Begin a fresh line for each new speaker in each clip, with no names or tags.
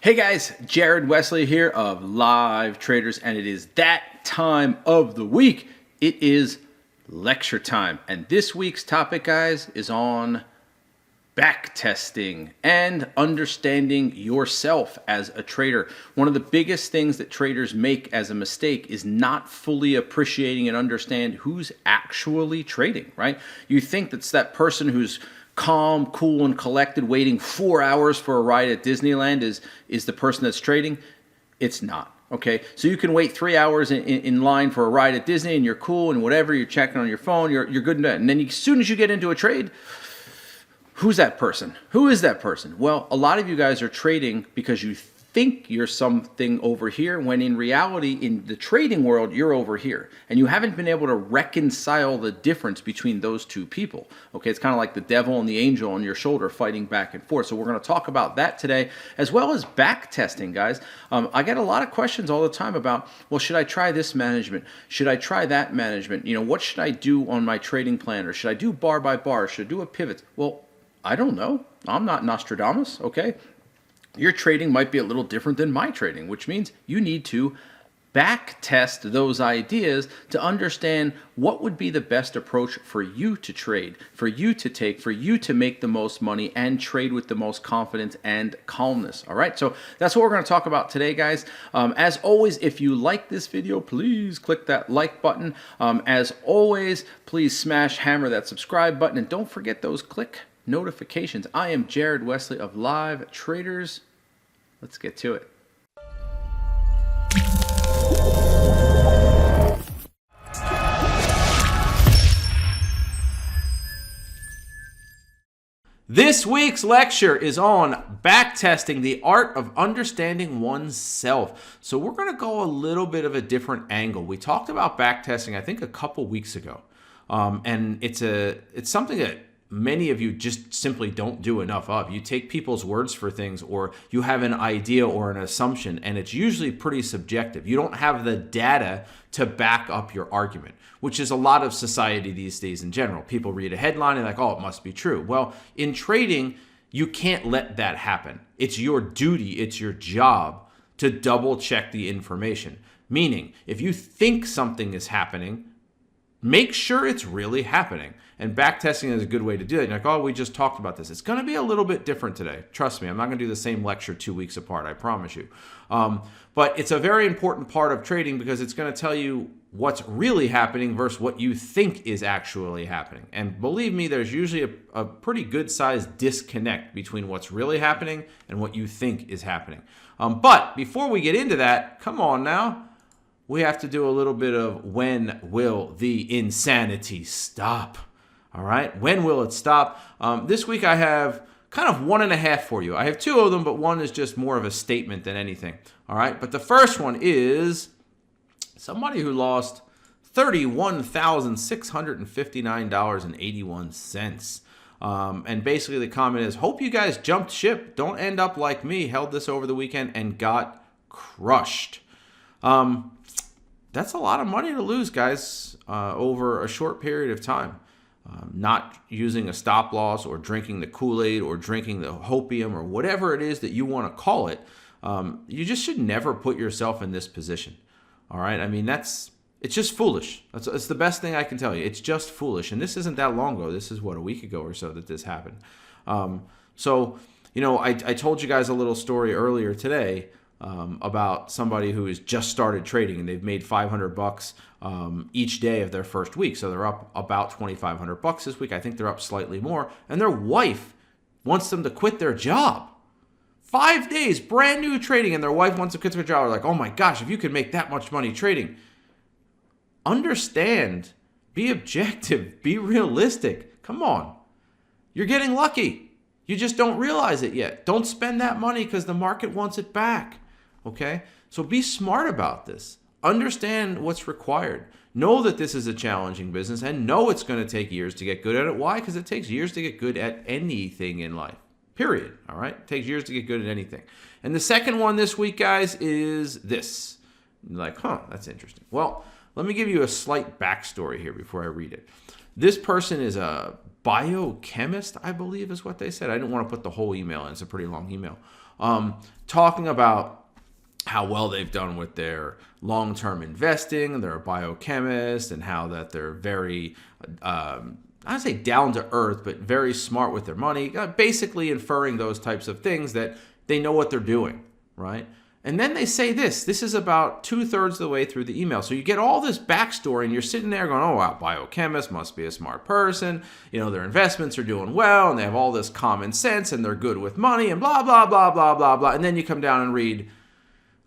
Hey guys, Jared Wesley here of Live Traders, and it is that time of the week. It is lecture time, and this week's topic, guys, is on backtesting and understanding yourself as a trader. One of the biggest things that traders make as a mistake is not fully appreciating and understand who's actually trading, right? You think that's that person who's calm, cool, and collected, waiting 4 hours for a ride at Disneyland is the person that's trading. It's not. Okay, so you can wait 3 hours in line for a ride at Disney, and you're cool and whatever. You're checking on your phone. You're good and done. And then as soon as you get into a trade, who's that person? Who is that person? Well, a lot of you guys are trading because you think you're something over here, when in reality, in the trading world, you're over here. And you haven't been able to reconcile the difference between those two people. Okay, it's kind of like the devil and the angel on your shoulder fighting back and forth. So we're going to talk about that today, as well as back testing, guys. I get a lot of questions all the time about, well, should I try this management? Should I try that management? You know, what should I do on my trading plan? Or should I do bar by bar? Should I do a pivot? Well, I don't know. I'm not Nostradamus, okay? Your trading might be a little different than my trading, which means you need to back test those ideas to understand what would be the best approach for you to trade, for you to take, for you to make the most money and trade with the most confidence and calmness. All right, so that's what we're going to talk about today, guys. As always, if you like this video, please click that like button. As always, please hammer that subscribe button, and don't forget those click notifications. I am Jared Wesley of Live Traders. Let's get to it. This week's lecture is on backtesting, the art of understanding oneself. So we're going to go a little bit of a different angle. We talked about backtesting, I think, a couple weeks ago, and it's something that many of you just simply don't do enough of. You take people's words for things, or you have an idea or an assumption, and it's usually pretty subjective. You don't have the data to back up your argument, which is a lot of society these days in general. People read a headline and like, oh, it must be true. Well, in trading, you can't let that happen. It's your duty, it's your job to double check the information. Meaning, if you think something is happening, make sure it's really happening. And backtesting is a good way to do it. You're like, oh, we just talked about this. It's going to be a little bit different today. Trust me, I'm not going to do the same lecture 2 weeks apart, I promise you. But it's a very important part of trading because it's going to tell you what's really happening versus what you think is actually happening. And believe me, there's usually a pretty good sized disconnect between what's really happening and what you think is happening. But before we get into that, come on now. We have to do a little bit of when will the insanity stop? All right, when will it stop? This week I have kind of 1.5 for you. I have 2 of them, but one is just more of a statement than anything. All right, but the first one is somebody who lost $31,659.81. And basically the comment is, hope you guys jumped ship. Don't end up like me, held this over the weekend and got crushed. That's a lot of money to lose, guys, over a short period of time. Not using a stop loss or drinking the Kool-Aid or drinking the hopium or whatever it is that you want to call it. You just should never put yourself in this position. All right. I mean, it's just foolish. It's the best thing I can tell you. It's just foolish. And this isn't that long ago. This is what, a week ago or so that this happened. So, you know, I told you guys a little story earlier today about somebody who has just started trading and they've made $500 each day of their first week. So they're up about $2,500 this week. I think they're up slightly more. And their wife wants them to quit their job. 5 days, brand new trading, and their wife wants to quit their job. They're like, oh my gosh, if you could make that much money trading. Understand, be objective, be realistic. Come on. You're getting lucky. You just don't realize it yet. Don't spend that money because the market wants it back. Okay? So be smart about this. Understand what's required. Know that this is a challenging business and know it's going to take years to get good at it. Why? Because it takes years to get good at anything in life. Period. All right? It takes years to get good at anything. And the second one this week, guys, is this. You're like, huh, that's interesting. Well, let me give you a slight backstory here before I read it. This person is a biochemist, I believe is what they said. I didn't want to put the whole email in. It's a pretty long email.
talking about how well they've done with their long-term investing. They're a biochemist, and how that they're very, I would say down to earth, but very smart with their money. Basically inferring those types of things, that they know what they're doing, right? And then they say this is about 2/3 of the way through the email. So you get all this backstory, and you're sitting there going, oh, wow, biochemist must be a smart person. Their investments are doing well, and they have all this common sense, and they're good with money, and blah, blah, blah, blah, blah, blah. And then you come down and read,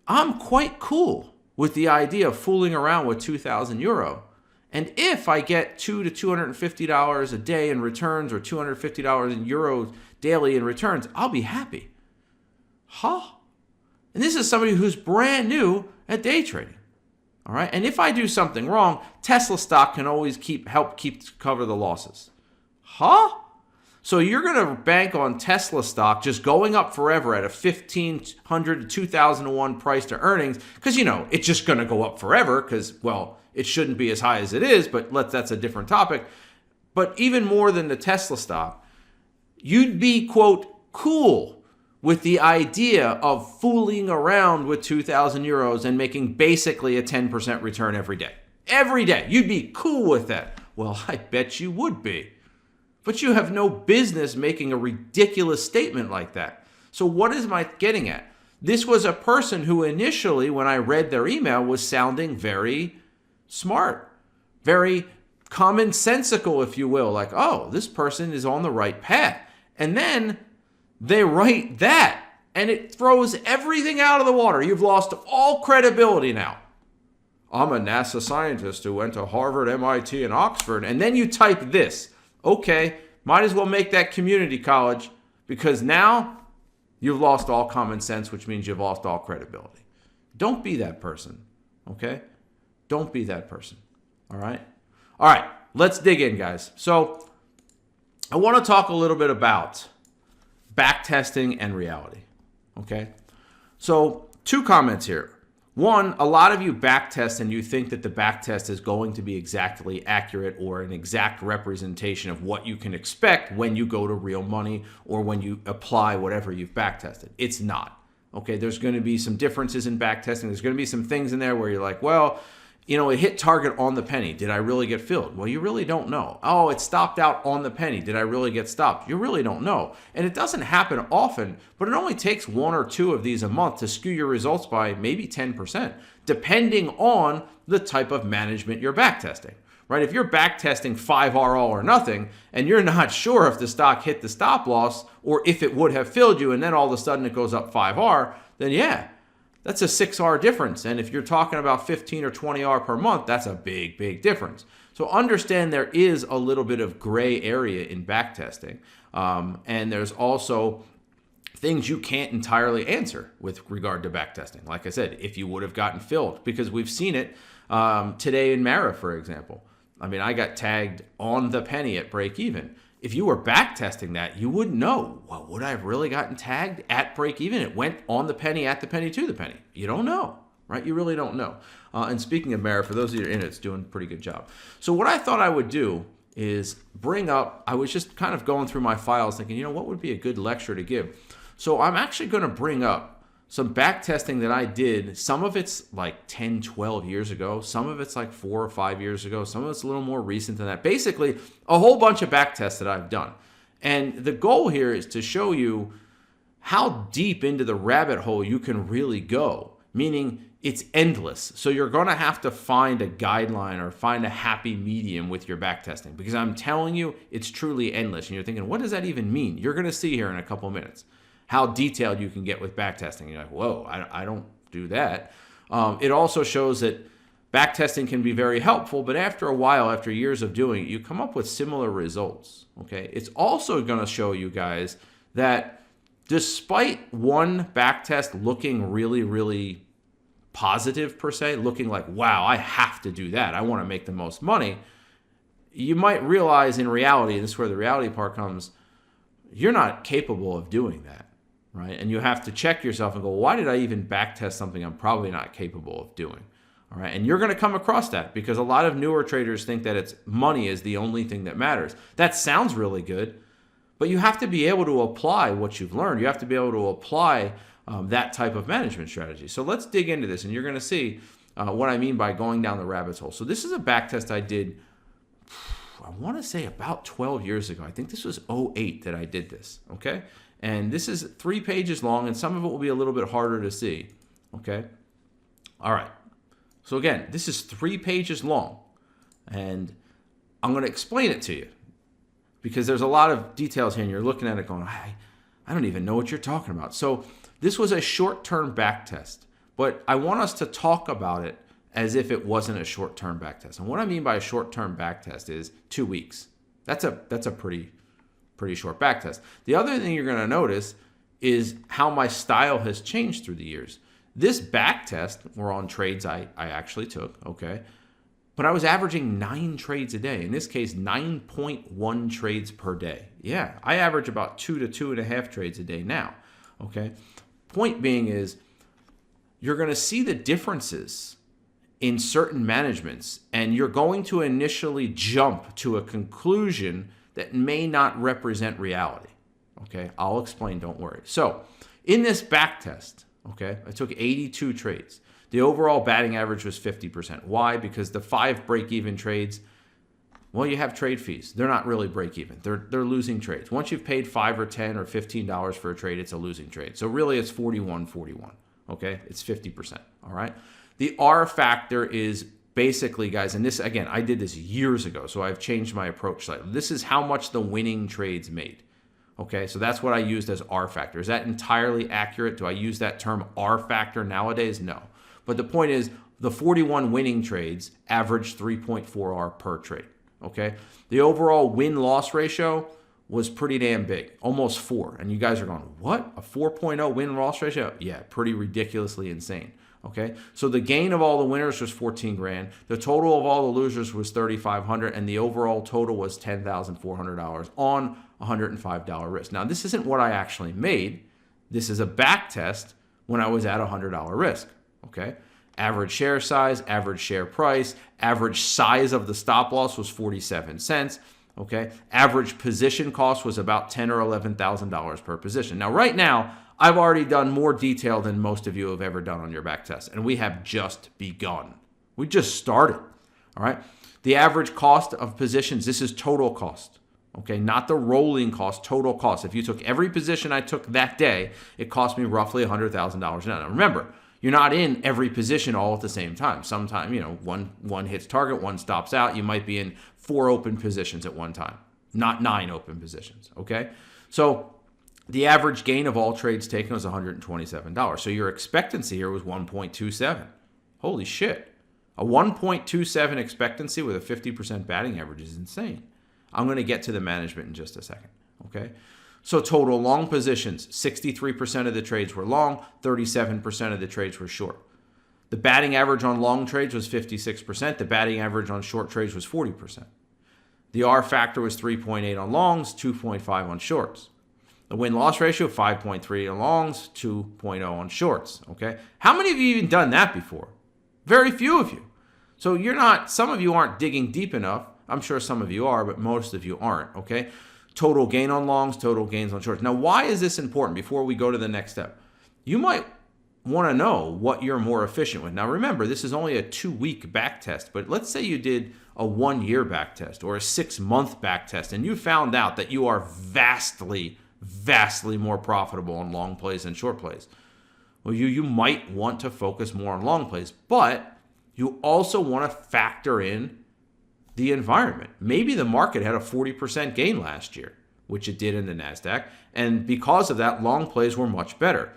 I'm quite cool with the idea of fooling around with €2,000. And if I get $200 to $250 a day in returns, or €250 in euros daily in returns, I'll be happy. Huh? And this is somebody who's brand new at day trading. All right. And if I do something wrong, Tesla stock can always help cover the losses. Huh? So you're going to bank on Tesla stock just going up forever at a 1,500 to 2,001 price to earnings, because it's just going to go up forever, because, well, it shouldn't be as high as it is, but that's a different topic. But even more than the Tesla stock, you'd be, quote, cool with the idea of fooling around with €2,000 and making basically a 10% return every day. Every day. You'd be cool with that. Well, I bet you would be. But you have no business making a ridiculous statement like that. So what is my getting at? This was a person who initially, when I read their email, was sounding very smart, very commonsensical, if you will. Like, oh, this person is on the right path. And then they write that, and it throws everything out of the water. You've lost all credibility now. I'm a NASA scientist who went to Harvard, MIT, and Oxford. And then you type this. Okay, might as well make that community college, because now you've lost all common sense, which means you've lost all credibility. Don't be that person, okay? Don't be that person, all right? All right, let's dig in, guys. So I want to talk a little bit about backtesting and reality, okay? So 2 comments here. One, a lot of you backtest and you think that the backtest is going to be exactly accurate or an exact representation of what you can expect when you go to real money or when you apply whatever you've backtested. It's not, okay? There's going to be some differences in backtesting. There's going to be some things in there where you're like, well, it hit target on the penny. Did I really get filled? Well, you really don't know. Oh, it stopped out on the penny. Did I really get stopped? You really don't know. And it doesn't happen often, but it only takes 1 or 2 of these a month to skew your results by maybe 10%, depending on the type of management you're backtesting, right? If you're backtesting 5R all or nothing, and you're not sure if the stock hit the stop loss or if it would have filled you, and then all of a sudden it goes up 5R, then yeah, that's a 6R difference. And if you're talking about 15 or 20R per month, that's a big, big difference. So understand there is a little bit of gray area in backtesting. And there's also things you can't entirely answer with regard to backtesting. Like I said, if you would have gotten filled, because we've seen it today in Mara, for example. I mean, I got tagged on the penny at break even. If you were backtesting that, you wouldn't know, well, would I have really gotten tagged at break even? It went on the penny, at the penny, to the penny. You don't know, right? You really don't know. And speaking of Mara, for those of you who are in it, it's doing a pretty good job. So what I thought I would do is bring up, I was just kind of going through my files thinking, what would be a good lecture to give? So I'm actually going to bring up some backtesting that I did. Some of it's like 10, 12 years ago. Some of it's like 4 or 5 years ago. Some of it's a little more recent than that. Basically, a whole bunch of backtests that I've done. And the goal here is to show you how deep into the rabbit hole you can really go, meaning it's endless. So you're going to have to find a guideline or find a happy medium with your backtesting, because I'm telling you, it's truly endless. And you're thinking, what does that even mean? You're going to see here in a couple of minutes how detailed you can get with backtesting. You're like, whoa, I don't do that. It also shows that backtesting can be very helpful, but after a while, after years of doing it, you come up with similar results, okay? It's also going to show you guys that despite one backtest looking really, really positive per se, looking like, wow, I have to do that, I want to make the most money, you might realize in reality, and this is where the reality part comes, you're not capable of doing that, right? And you have to check yourself and go, why did I even backtest something I'm probably not capable of doing? All right, and you're going to come across that because a lot of newer traders think that it's money is the only thing that matters. That sounds really good, But you have to be able to apply what you've learned. You have to be able to apply that type of management strategy. So let's dig into this, and you're going to see what I mean by going down the rabbit hole. So this is a back test I did, I want to say about 12 years ago. I think this was '08 that I did this, okay? And this is 3 pages long, and some of it will be a little bit harder to see, okay? All right. So again, this is 3 pages long, and I'm going to explain it to you because there's a lot of details here, and you're looking at it going, I don't even know what you're talking about. So this was a short-term back test, but I want us to talk about it as if it wasn't a short-term back test. And what I mean by a short-term back test is 2 weeks. That's a pretty short back test. The other thing you're going to notice is how my style has changed through the years. This back test were on trades I actually took, okay? But I was averaging 9 trades a day. In this case, 9.1 trades per day. Yeah, I average about 2 to 2.5 trades a day now, okay? Point being is you're going to see the differences in certain managements, and you're going to initially jump to a conclusion that may not represent reality, okay? I'll explain, don't worry. So in this back test, okay, I took 82 trades. The overall batting average was 50%. Why? Because the 5 break-even trades, well, you have trade fees. They're not really break-even. They're losing trades. Once you've paid $5 or $10 or $15 for a trade, it's a losing trade. So really, it's 41-41. Okay, it's 50%. All right. The R factor is basically, guys, and this again, I did this years ago, so I've changed my approach slightly. This is how much the winning trades made. Okay, so that's what I used as R factor. Is that entirely accurate? Do I use that term R factor nowadays? No. But the point is, the 41 winning trades averaged 3.4 R per trade. Okay, the overall win-loss ratio was pretty damn big, almost 4. And you guys are going, what? A 4.0 win-loss ratio? Yeah, pretty ridiculously insane. Okay, so the gain of all the winners was 14 grand. The total of all the losers was 3,500, and the overall total was $10,400 on $105 risk. Now, this isn't what I actually made. This is a back test when I was at $100 risk. Okay, average share size, average share price, average size of the stop loss was 47 cents. Okay, average position cost was about $10,000 or $11,000 per position. Now, right now, I've already done more detail than most of you have ever done on your back test, and we have just begun. We just started, all right? The average cost of positions, this is total cost, okay? Not the rolling cost, total cost. If you took every position I took that day, it cost me roughly $100,000. Now, remember, you're not in every position all at the same time. Sometimes, one hits target, one stops out. You might be in 4 open positions at one time, not 9 open positions, okay? So the average gain of all trades taken was $127. So your expectancy here was 1.27. Holy shit. A 1.27 expectancy with a 50% batting average is insane. I'm going to get to the management in just a second, okay? So total long positions, 63% of the trades were long, 37% of the trades were short. The batting average on long trades was 56%. The batting average on short trades was 40%. The R factor was 3.8 on longs, 2.5 on shorts. The win-loss ratio, 5.3 on longs, 2.0 on shorts, okay? How many of you even done that before? Very few of you. So some of you aren't digging deep enough. I'm sure some of you are, but most of you aren't, okay? Total gain on longs, total gains on shorts. Now, why is this important before we go to the next step? You might want to know what you're more efficient with. Now, remember, this is only a 2-week back test, but let's say you did a 1-year back test or a 6-month back test, and you found out that you are vastly more profitable on long plays than short plays. Well, you might want to focus more on long plays, but you also want to factor in the environment. Maybe the market had a 40% gain last year, which it did in the NASDAQ, and because of that, long plays were much better.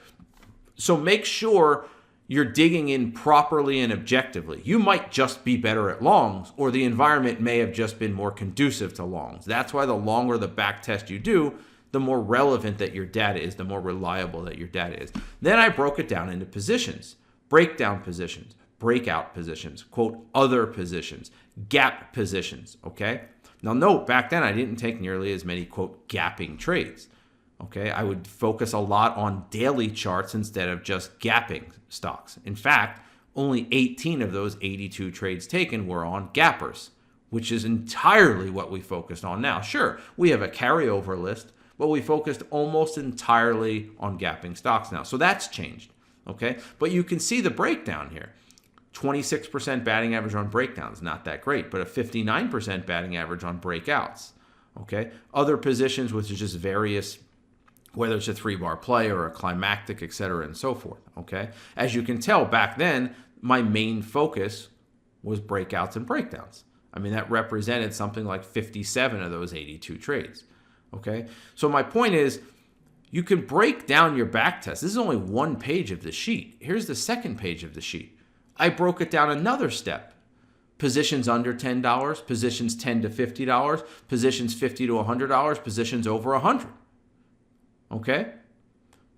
So make sure you're digging in properly and objectively. You might just be better at longs, or the environment may have just been more conducive to longs. That's why the longer the back test you do, the more relevant that your data is, the more reliable that your data is. Then I broke it down into positions, breakdown positions, breakout positions, quote, other positions, gap positions, okay? Now note, back then I didn't take nearly as many, quote, gapping trades, okay? I would focus a lot on daily charts instead of just gapping stocks. In fact, only 18 of those 82 trades taken were on gappers, which is entirely what we focused on now. Sure, we have a carryover list, but we focused almost entirely on gapping stocks now. So that's changed, okay? But you can see the breakdown here. 26% batting average on breakdowns, not that great, but a 59% batting average on breakouts, okay? Other positions, which is just various, whether it's a 3-bar play or a climactic, et cetera, and so forth, okay? As you can tell, back then, my main focus was breakouts and breakdowns. I mean, that represented something like 57 of those 82 trades, okay? So my point is, you can break down your back test. This is only one page of the sheet. Here's the second page of the sheet. I broke it down another step. Positions under $10, positions $10 to $50, positions $50 to $100, positions over $100. Okay?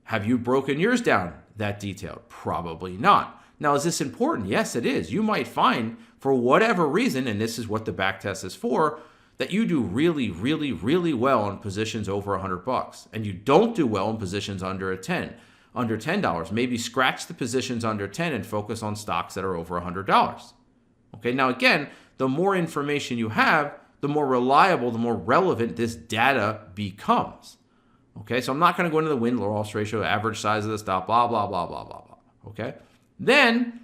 Have you broken yours down that detailed? Probably not. Now, is this important? Yes, it is. You might find, for whatever reason, and this is what the back test is for, that you do really, really, really well in positions over $100, and you don't do well in positions under $10. Maybe scratch the positions under 10 and focus on stocks that are over $100. Okay, now again, the more information you have, the more reliable, the more relevant this data becomes. Okay, so I'm not going to go into the win-loss ratio, average size of the stock, blah, blah, blah, blah, blah, blah. Okay, then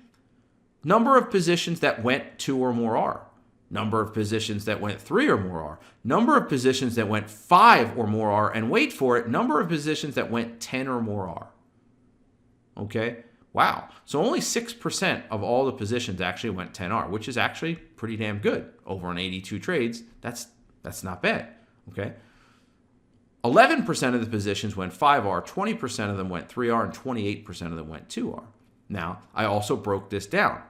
number of positions that went 2 or more R. Number of positions that went 3 or more R. Number of positions that went 5 or more R. And wait for it, number of positions that went 10 or more R. Okay, wow. So only 6% of all the positions actually went 10R, which is actually pretty damn good. Over on 82 trades, that's not bad. Okay, 11% of the positions went 5R, 20% of them went 3R, and 28% of them went 2R. Now, I also broke this down.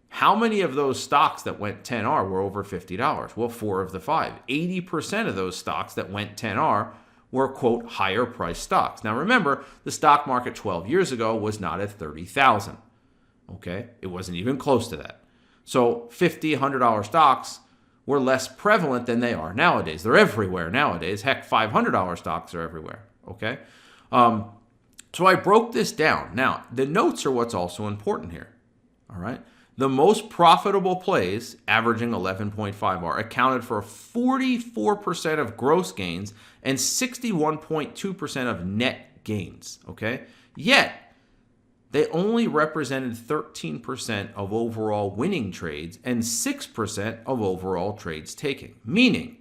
How many of those stocks that went 10R were over $50? Well, 4 of the 5. 80% of those stocks that went 10R were, quote, higher priced stocks. Now remember, the stock market 12 years ago was not at 30,000. Okay, it wasn't even close to that. So $50, $100 stocks were less prevalent than they are nowadays. They're everywhere nowadays. Heck, $500 stocks are everywhere. Okay, so I broke this down. Now, the notes are what's also important here. All right. The most profitable plays, averaging 11.5R, accounted for 44% of gross gains and 61.2% of net gains, okay? Yet, they only represented 13% of overall winning trades and 6% of overall trades taken. Meaning,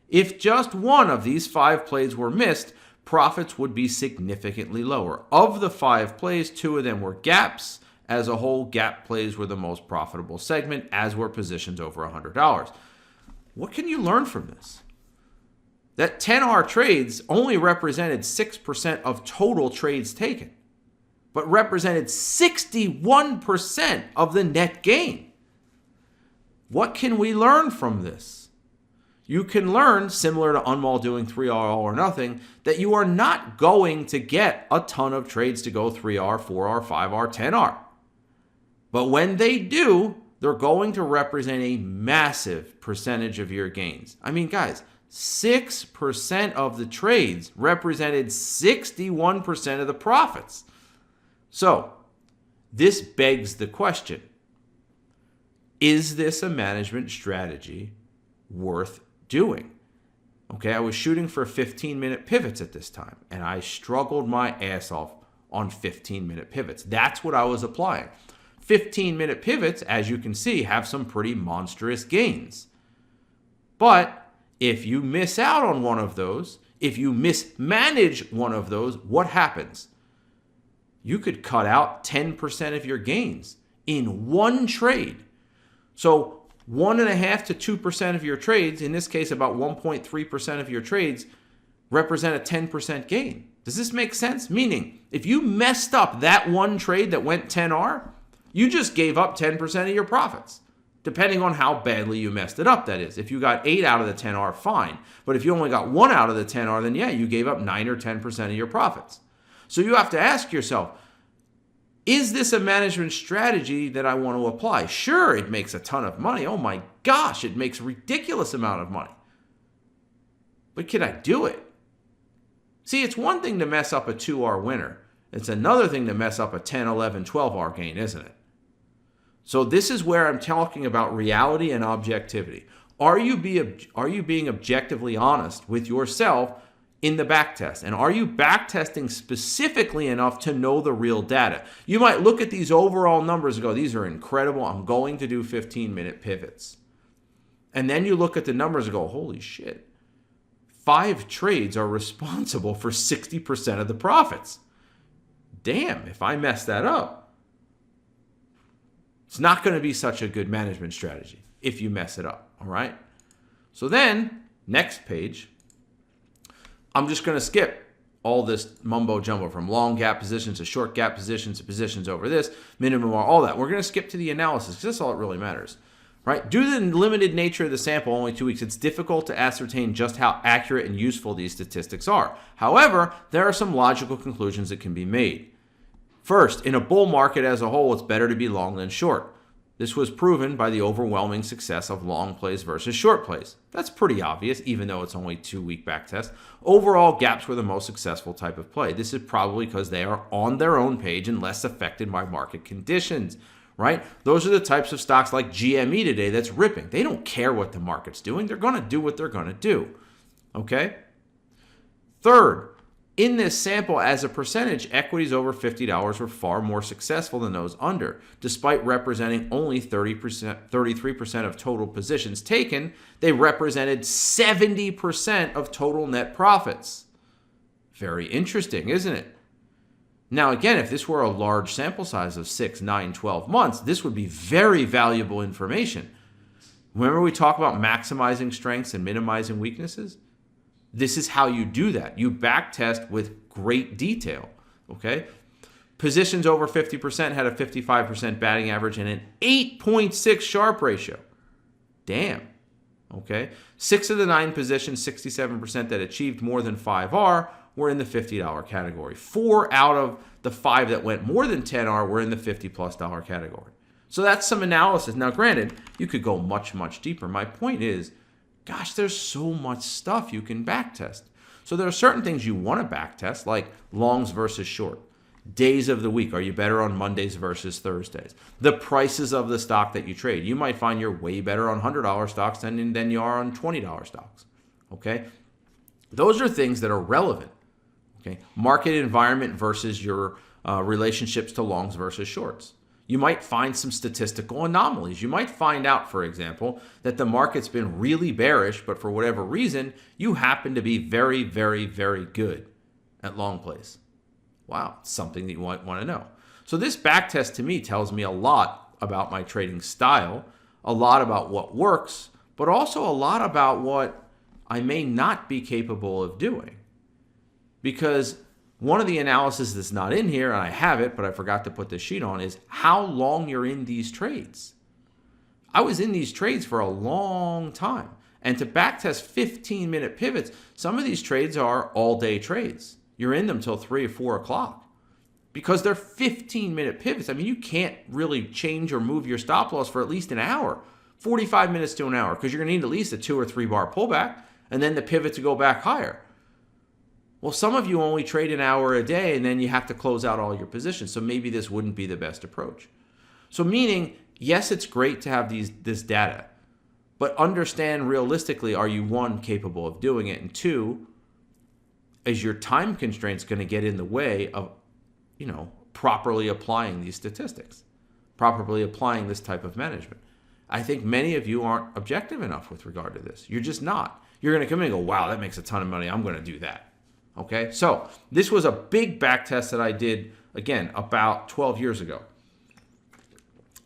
if just one of these 5 plays were missed, profits would be significantly lower. Of the 5 plays, 2 of them were gaps. As a whole, gap plays were the most profitable segment, as were positions over $100. What can you learn from this? That 10R trades only represented 6% of total trades taken, but represented 61% of the net gain. What can we learn from this? You can learn, similar to Unwall doing 3R all or nothing, that you are not going to get a ton of trades to go 3R, 4R, 5R, 10R. But when they do, they're going to represent a massive percentage of your gains. I mean, guys, 6% of the trades represented 61% of the profits. So, this begs the question, is this a management strategy worth doing? Okay, I was shooting for 15-minute pivots at this time, and I struggled my ass off on 15-minute pivots. That's what I was applying. 15-minute pivots, as you can see, have some pretty monstrous gains. But if you miss out on one of those, if you mismanage one of those, what happens? You could cut out 10% of your gains in one trade. So 1.5% to 2% of your trades, in this case about 1.3% of your trades, represent a 10% gain. Does this make sense? Meaning, if you messed up that one trade that went 10R, you just gave up 10% of your profits, depending on how badly you messed it up, that is. If you got 8 out of the 10R, fine. But if you only got 1 out of the 10R, then yeah, you gave up 9 or 10% of your profits. So you have to ask yourself, is this a management strategy that I want to apply? Sure, it makes a ton of money. Oh my gosh, it makes a ridiculous amount of money. But can I do it? See, it's one thing to mess up a 2R winner. It's another thing to mess up a 10, 11, 12R gain, isn't it? So this is where I'm talking about reality and objectivity. Are you being objectively honest with yourself in the backtest? And are you backtesting specifically enough to know the real data? You might look at these overall numbers and go, these are incredible. I'm going to do 15-minute pivots. And then you look at the numbers and go, holy shit. 5 trades are responsible for 60% of the profits. Damn, if I mess that up, it's not going to be such a good management strategy if you mess it up, all right? So then, next page, I'm just going to skip all this mumbo jumbo from long gap positions to short gap positions to positions over this, minimum, all that. We're going to skip to the analysis because that's all that really matters. Right? Due to the limited nature of the sample, only 2 weeks, it's difficult to ascertain just how accurate and useful these statistics are. However, there are some logical conclusions that can be made. First, in a bull market as a whole, it's better to be long than short. This was proven by the overwhelming success of long plays versus short plays. That's pretty obvious, even though it's only 2-week backtest. Overall, gaps were the most successful type of play. This is probably because they are on their own page and less affected by market conditions. Right? Those are the types of stocks like GME today that's ripping. They don't care what the market's doing. They're going to do what they're going to do. Okay? Third, in this sample, as a percentage, equities over $50 were far more successful than those under. Despite representing only 33% of total positions taken, they represented 70% of total net profits. Very interesting, isn't it? Now, again, if this were a large sample size of 6, 9, 12 months, this would be very valuable information. Remember we talk about maximizing strengths and minimizing weaknesses? This is how you do that. You backtest with great detail, okay? Positions over 50% had a 55% batting average and an 8.6 Sharpe ratio. Damn, okay? 6 of the 9 positions, 67% that achieved more than 5R, were in the $50 category. 4 out of the 5 that went more than 10R were in the $50+ category. So that's some analysis. Now, granted, you could go much, much deeper. My point is, gosh, there's so much stuff you can backtest. So there are certain things you want to backtest, like longs versus short. Days of the week. Are you better on Mondays versus Thursdays? The prices of the stock that you trade. You might find you're way better on $100 stocks than you are on $20 stocks. Okay? Those are things that are relevant. Okay, market environment versus your relationships to longs versus shorts. You might find some statistical anomalies. You might find out, for example, that the market's been really bearish, but for whatever reason, you happen to be very, very, very good at long plays. Wow, something that you might want to know. So this backtest to me tells me a lot about my trading style, a lot about what works, but also a lot about what I may not be capable of doing. Because one of the analysis that's not in here, and I have it, but I forgot to put the sheet on, is how long you're in these trades. I was in these trades for a long time. And to backtest 15-minute pivots, some of these trades are all-day trades. You're in them till 3 or 4 o'clock. Because they're 15-minute pivots. I mean, you can't really change or move your stop loss for at least an hour. 45 minutes to an hour, because you're going to need at least a 2 or 3 bar pullback, and then the pivot to go back higher. Well, some of you only trade an hour a day, and then you have to close out all your positions. So maybe this wouldn't be the best approach. So meaning, yes, it's great to have this data, but understand realistically, are you, 1, capable of doing it? And 2, is your time constraints going to get in the way of, properly applying these statistics, properly applying this type of management? I think many of you aren't objective enough with regard to this. You're just not. You're going to come in and go, wow, that makes a ton of money. I'm going to do that. Okay, so this was a big back test that I did, again, about 12 years ago.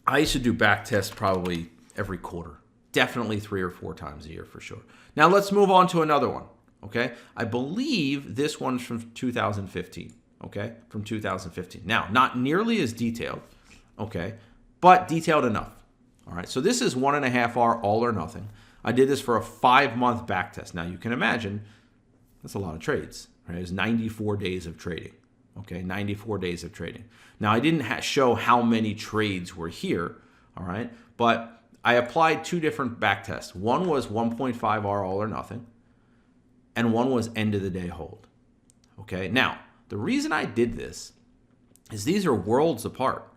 I used to do back tests probably every quarter, definitely 3 or 4 times a year for sure. Now let's move on to another one, okay? I believe this one's from 2015, okay? From 2015. Now, not nearly as detailed, okay, but detailed enough, all right? So this is 1.5 hour all or nothing. I did this for a 5-month back test. Now you can imagine that's a lot of trades. Right? It was 94 days of trading. Okay, 94 days of trading. Now, I didn't show how many trades were here, all right? But I applied 2 different back tests. One was 1.5 hour all or nothing, and one was end of the day hold. Okay, now, the reason I did this is these are worlds apart.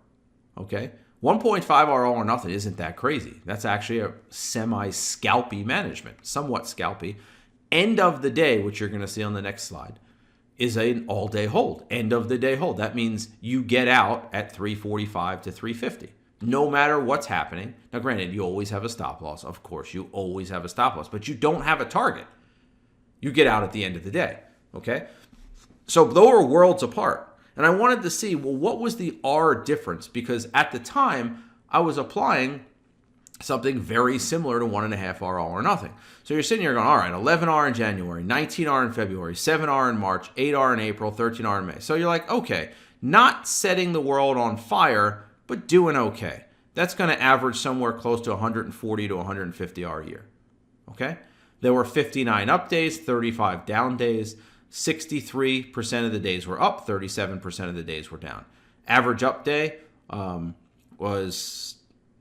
Okay, 1.5 hour all or nothing isn't that crazy. That's actually a semi-scalpy management, somewhat scalpy. End of the day, which you're going to see on the next slide, is an all-day hold. End of the day hold. That means you get out at 345 to 350, no matter what's happening. Now, granted, you always have a stop loss. Of course, you always have a stop loss, but you don't have a target. You get out at the end of the day, okay? So those are worlds apart. And I wanted to see, well, what was the R difference? Because at the time, I was applying something very similar to 1.5R all or nothing. So you're sitting here going, all right, 11R in January, 19R in February, 7R in March, 8R in April, 13R in May. So you're like, okay, not setting the world on fire, but doing okay. That's going to average somewhere close to 140 to 150R a year, okay? There were 59 up days, 35 down days. 63% of the days were up, 37% of the days were down. Average up day was,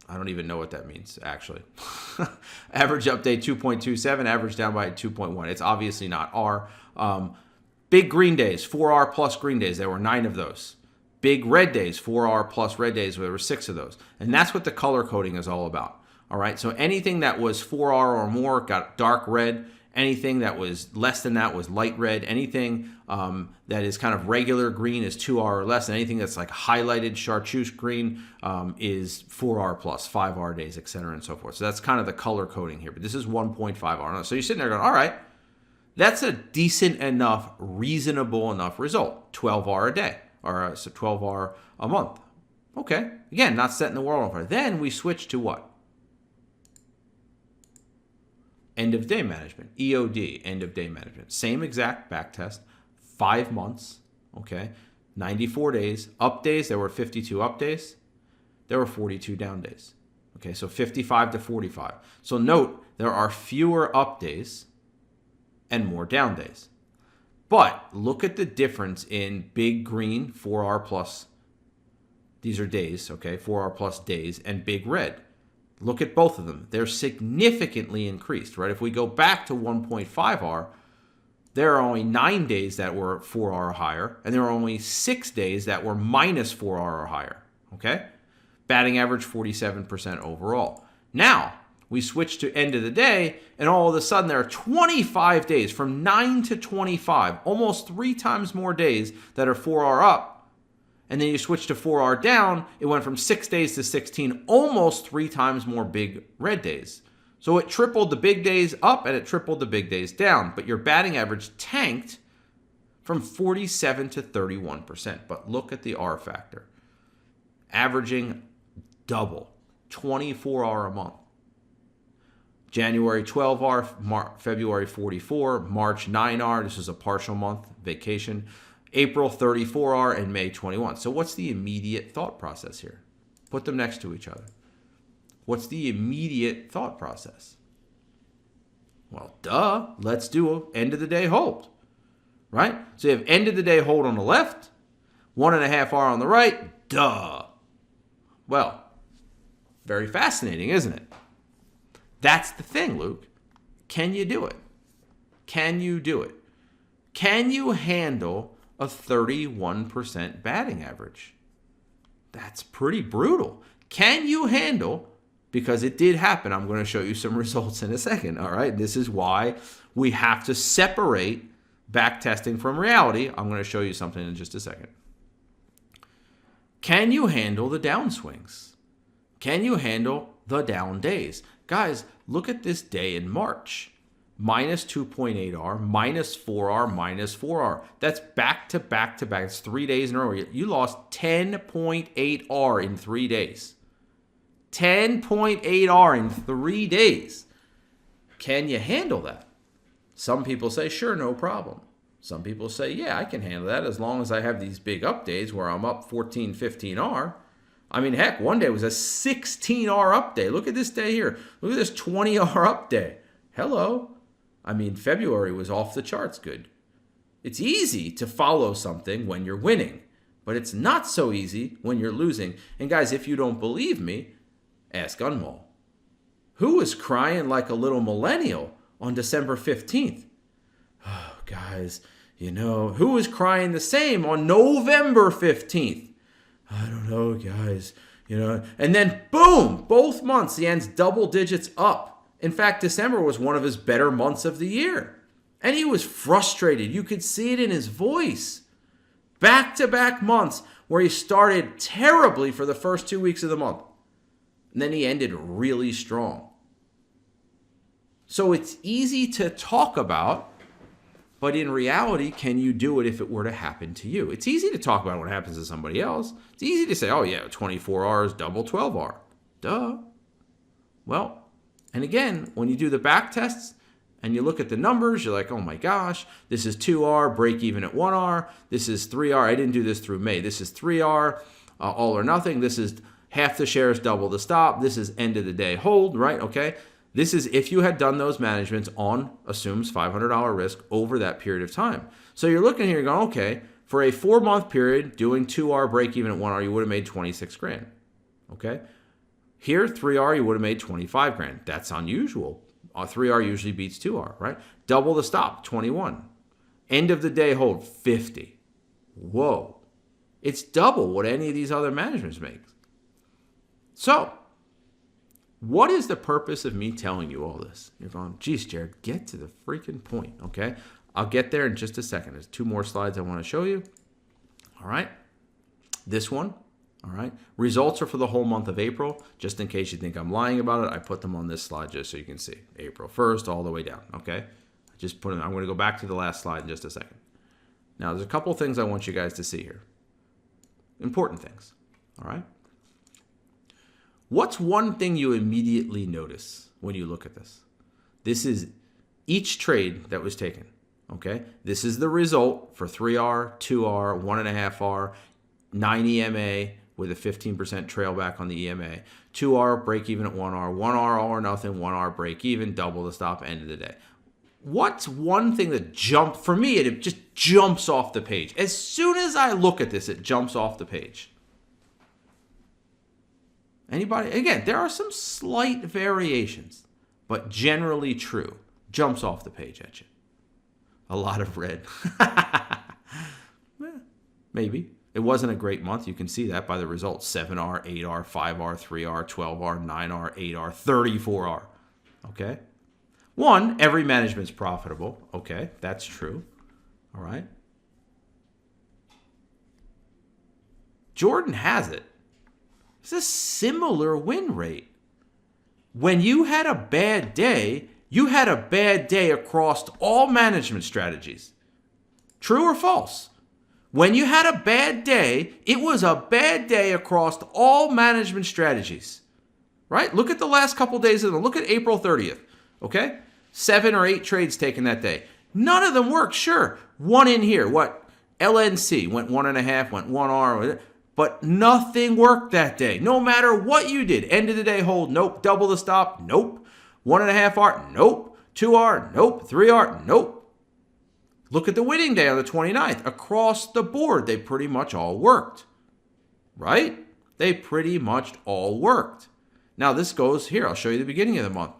I don't even know what that means, actually. Average up day 2.27, average down by 2.1. It's obviously not R. Big green days, 4R plus green days, there were 9 of those. Big red days, 4R plus red days, there were 6 of those. And that's what the color coding is all about. All right, so anything that was 4R or more got dark red. Anything that was less than that was light red. Anything that is kind of regular green is 2R or less. And anything that's like highlighted chartreuse green is 4R plus, 5R days, et cetera, and so forth. So that's kind of the color coding here. But this is 1.5R. So you're sitting there going, all right, that's a decent enough, reasonable enough result. 12R a day, or so 12R a month. Okay. Again, not setting the world on fire. Then we switch to what? End of day management, EOD, end of day management. Same exact back test, 5 months, okay, 94 days. Up days, there were 52 up days. There were 42 down days. Okay, so 55 to 45. So note, there are fewer up days and more down days. But look at the difference in big green, 4R plus. These are days, okay, 4R plus days, and big red. Look at both of them. They're significantly increased, right? If we go back to 1.5R, there are only 9 days that were 4R or higher, and there are only 6 days that were minus 4R or higher, okay? Batting average 47% overall. Now, we switch to end of the day, and all of a sudden there are 25 days, from 9 to 25, almost 3 times more days that are 4R up. And then you switch to 4R down, it went from 6 days to 16, almost 3 times more big red days. So it tripled the big days up and it tripled the big days down. But your batting average tanked from 47 to 31%. But look at the R factor. Averaging double, 24R a month. January 12R, February 44, March 9R, this is a partial month, vacation. April 34R, and May 21. So what's the immediate thought process here? Put them next to each other. What's the immediate thought process? Well, duh, let's do an end of the day hold, right? So you have end of the day hold on the left, 1.5R on the right, duh. Well, very fascinating, isn't it? That's the thing, Luke. Can you do it? Can you do it? Can you handle a 31% batting average? That's pretty brutal. Can you handle, because it did happen, I'm going to show you some results in a second, all right? This is why we have to separate back testing from reality. I'm going to show you something in just a second. Can you handle the downswings? Can you handle the down days? Guys, look at this day in March. Minus 2.8R, minus 4R, minus 4R. That's back to back to back. It's 3 days in a row. You lost 10.8R in 3 days. 10.8R in 3 days. Can you handle that? Some people say, sure, no problem. Some people say, yeah, I can handle that as long as I have these big up days where I'm up 14, 15R. I mean, heck, one day was a 16R up day. Look at this day here. Look at this 20R up day. Hello. I mean, February was off the charts good. It's easy to follow something when you're winning, but it's not so easy when you're losing. And guys, if you don't believe me, ask Unwall. Who was crying like a little millennial on December 15th? Oh, guys, you know, who was crying the same on November 15th? I don't know, guys, you know. And then, boom, both months, the end's double digits up. In fact, December was one of his better months of the year. And he was frustrated. You could see it in his voice. Back-to-back months where he started terribly for the first 2 weeks of the month. And then he ended really strong. So it's easy to talk about, but in reality, can you do it if it were to happen to you? It's easy to talk about what happens to somebody else. It's easy to say, oh yeah, 24 hours, double 12 hour. Duh. Well, and again, when you do the back tests and you look at the numbers, you're like, oh my gosh, this is 2R, break even at 1R. This is 3R. I didn't do this through May. This is 3R, all or nothing. This is half the shares, double the stop. This is end of the day hold, right? Okay. This is if you had done those managements on assumes $500 risk over that period of time. So you're looking here, you're going, okay, for a 4-month period, doing 2R break even at 1R, you would have made 26 grand. Okay. Here, 3R, you would have made 25 grand. That's unusual. 3R usually beats 2R, right? Double the stop, 21. End of the day hold, 50. Whoa. It's double what any of these other managements make. So, what is the purpose of me telling you all this? You're going, geez, Jared, get to the freaking point, okay? I'll get there in just a second. There's 2 more slides I want to show you. All right. This one, all right. Results are for the whole month of April. Just in case you think I'm lying about it, I put them on this slide just so you can see. April 1st all the way down, okay? Just put it. I'm going to go back to the last slide in just a second. Now, there's a couple things I want you guys to see here. Important things, all right? What's one thing you immediately notice when you look at this? This is each trade that was taken, okay? This is the result for 3R, 2R, 1.5R, 9 EMA with a 15% trail back on the EMA, 2R break even at 1R, 1R all or nothing, 1R break even, double the stop, end of the day. What's one thing that jumped, for me, it just jumps off the page. As soon as I look at this, it jumps off the page. Anybody? Again, there are some slight variations, but generally true. Jumps off the page at you. A lot of red. Maybe. It wasn't a great month. You can see that by the results. 7R, 8R, 5R, 3R, 12R, 9R, 8R, 34R. Okay? 1, every management's profitable. Okay, that's true. All right? Jordan has it. It's a similar win rate. When you had a bad day, you had a bad day across all management strategies. True or false? When you had a bad day, it was a bad day across all management strategies. Right? Look at the last couple days of them. Look at April 30th. Okay? 7 or 8 trades taken that day. None of them worked. Sure. One in here. What? LNC went 1.5, went 1R. But nothing worked that day. No matter what you did. End of the day hold. Nope. Double the stop. Nope. 1.5R. Nope. 2R. Nope. 3R. Nope. Look at the winning day on the 29th. Across the board, they pretty much all worked. Right? They pretty much all worked. Now this goes here. I'll show you the beginning of the month.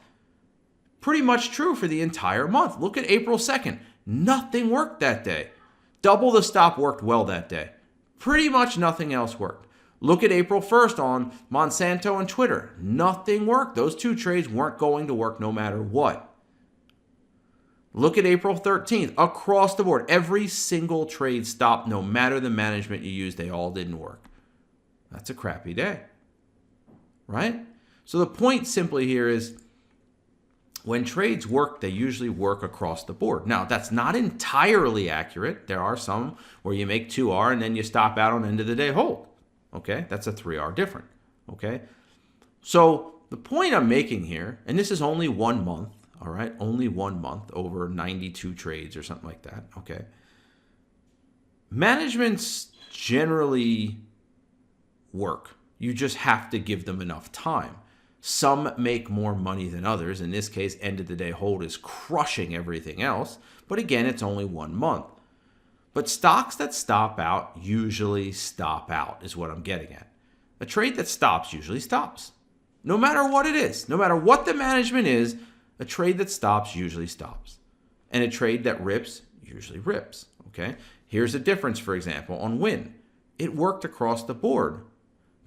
Pretty much true for the entire month. Look at April 2nd. Nothing worked that day. Double the stop worked well that day. Pretty much nothing else worked. Look at April 1st on Monsanto and Twitter. Nothing worked. Those 2 trades weren't going to work no matter what. Look at April 13th. Across the board, every single trade stopped no matter the management you used. They all didn't work. That's a crappy day. Right? So the point simply here is when trades work, they usually work across the board. Now, that's not entirely accurate. There are some where you make 2R and then you stop out on end of the day hold. Okay? That's a 3R different. Okay? So the point I'm making here, and this is only 1 month, all right? Only 1 month over 92 trades or something like that. Okay? Managements generally work. You just have to give them enough time. Some make more money than others. In this case, end of the day hold is crushing everything else. But again, it's only 1 month. But stocks that stop out usually stop out is what I'm getting at. A trade that stops usually stops. No matter what it is, no matter what the management is, a trade that stops usually stops. And a trade that rips usually rips. Okay? Here's a difference, for example, on win. It worked across the board.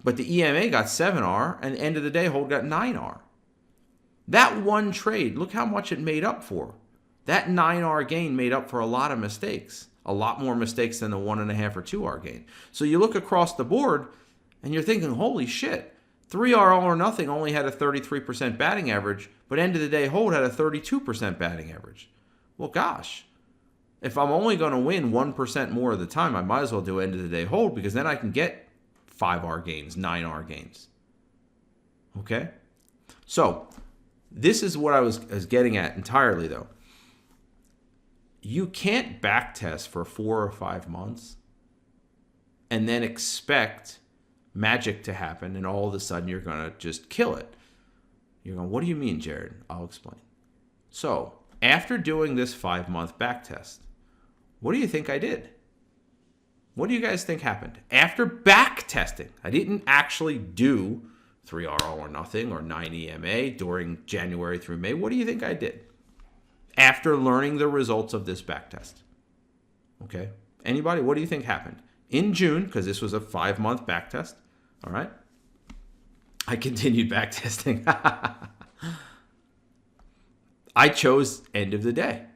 But the EMA got 7R and end of the day hold got 9R. That one trade, look how much it made up for. That 9R gain made up for a lot of mistakes, a lot more mistakes than the 1.5 or 2R gain. So you look across the board and you're thinking, holy shit, 3R All or Nothing only had a 33% batting average, but end of the day hold had a 32% batting average. Well, gosh, if I'm only going to win 1% more of the time, I might as well do end of the day hold, because then I can get 5R gains, 9R gains. Okay? So this is what I was getting at entirely, though. You can't backtest for 4 or 5 months and then expect magic to happen and all of a sudden you're going to just kill it. You're going, what do you mean, Jared? I'll explain. So after doing this 5-month backtest, what do you think I did? What do you guys think happened? After backtesting, I didn't actually do 3R All or Nothing or 9EMA during January through May. What do you think I did after learning the results of this backtest? Okay. Anybody? What do you think happened? In June, because this was a 5-month backtest, all right? I continued backtesting. I chose end of the day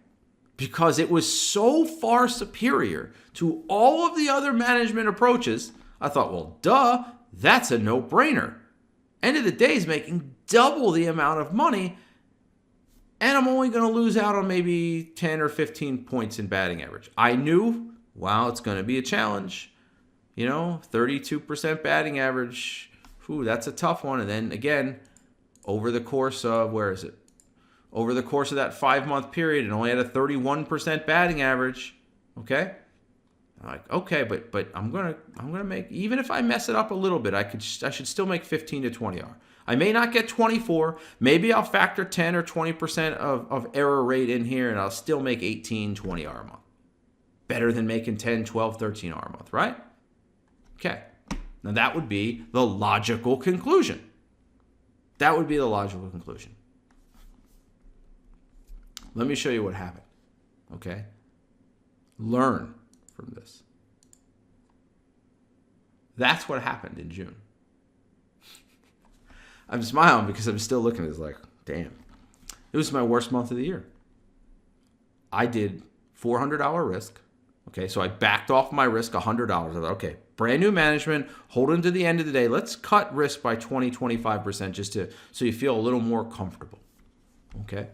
because it was so far superior to all of the other management approaches. I thought, well, duh, that's a no-brainer. End of the day is making double the amount of money, and I'm only going to lose out on maybe 10 or 15 points in batting average. I knew, wow, it's going to be a challenge. 32% batting average. Whew, that's a tough one. And then again, over the course of, over the course of that 5-month period, it only had a 31% batting average. Okay? I'm like, okay, but I'm gonna make, even if I mess it up a little bit, I should still make 15 to 20R. I may not get 24. Maybe I'll factor 10 or 20% of error rate in here, and I'll still make 18, 20R a month. Better than making 10, 12, 13R a month, right? Okay. Now that would be the logical conclusion. That would be the logical conclusion. Let me show you what happened. Okay? Learn from this. That's what happened in June. I'm smiling because I'm still looking at this like, damn. It was my worst month of the year. I did $400 risk. Okay, so I backed off my risk $100. I thought, okay, brand new management, hold into the end of the day. Let's cut risk by 20, 25% just so you feel a little more comfortable. Okay?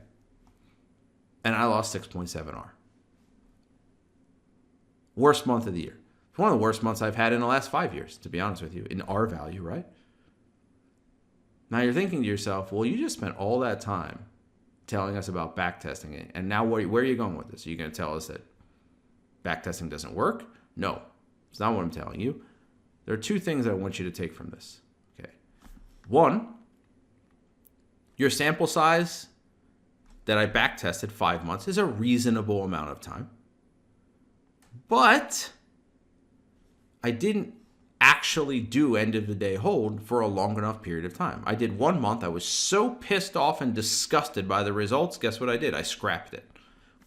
And I lost 6.7R. Worst month of the year. It's one of the worst months I've had in the last 5 years, to be honest with you, in R value, right? Now you're thinking to yourself, well, you just spent all that time telling us about backtesting it, and now where are you going with this? Are you going to tell us that backtesting doesn't work? No, it's not what I'm telling you. There are 2 things I want you to take from this. Okay. 1, your sample size that I backtested 5 months is a reasonable amount of time. But I didn't actually do end of the day hold for a long enough period of time. I did 1 month. I was so pissed off and disgusted by the results. Guess what I did? I scrapped it.